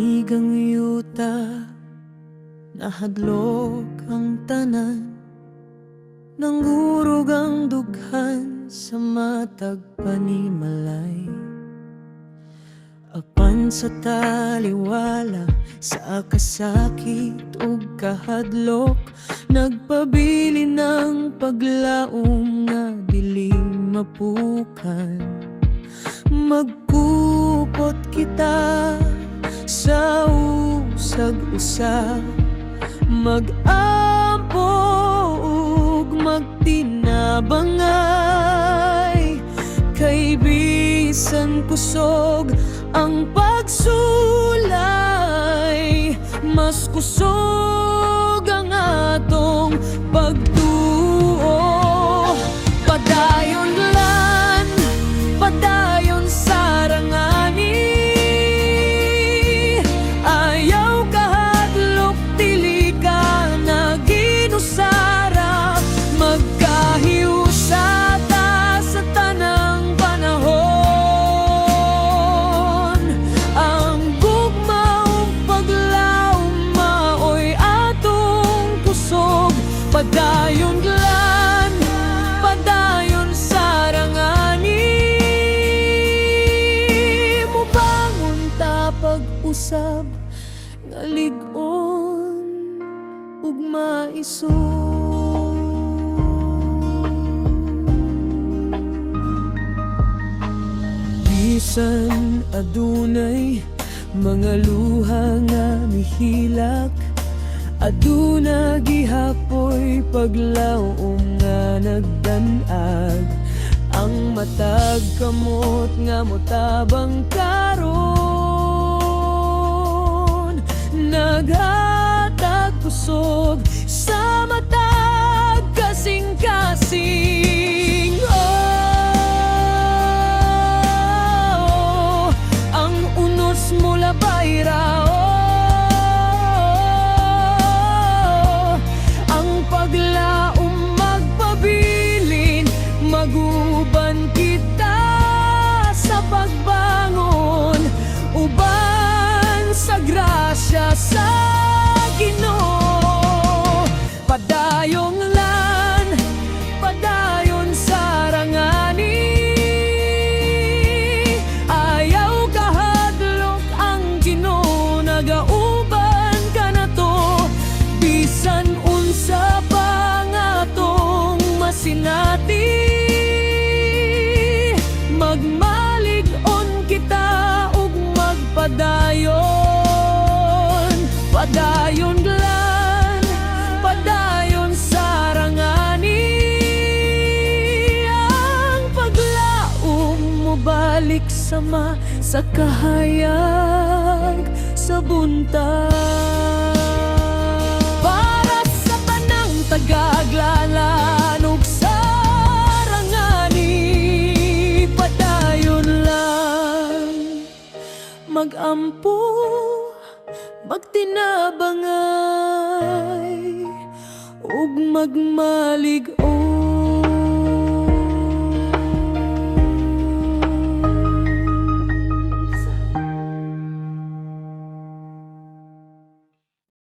Inigang yuta, nahadlok ang tanan, nanggurog ang dughan sa matag panimalay. Apan sa taliwala, sa kasakit ug kahadlok, nagpabili ng paglaom nga dili mapukan. Magkupot kita sa usag-usag, mag-ampo ug magtinabangay, kay bisan kusog ang pagsulay, mas kusog ang atong pagtuo. Padayon lan, padayon sarangani, ayaw kahadlok dili ka na ginusara, magkahiusata sa tanang panahon. Ang gugmaong paglaom maoy atong kusog, padayon lan, padayon sarangani, mubangon ta pag-usab nga lig-on ug maisog. Bisan adunay mga luha nga mihilak, aduna gihapoy paglaom nga nagdanag, ang matag kamot nga motabang karon, naghatag kusog sa matag kasing-kasing. Oh, ang unos mula bayra, maguban kita sa pagbangon, uban sa grasya sa Ginoo. Padayong lan, padayon sarangani, ayaw kahadlok ang Ginoo, nagauban ka na to, bisan unsa pa nga tong masinati. Magmalig-on kita ug magpadayon, padayon lan, padayon sarangani, ang paglaom mo balik sama sa kahayag sa buntag. Para sa tanang tagaaglalan ug mag-ampo, magtinabangay, ug magmalig-on.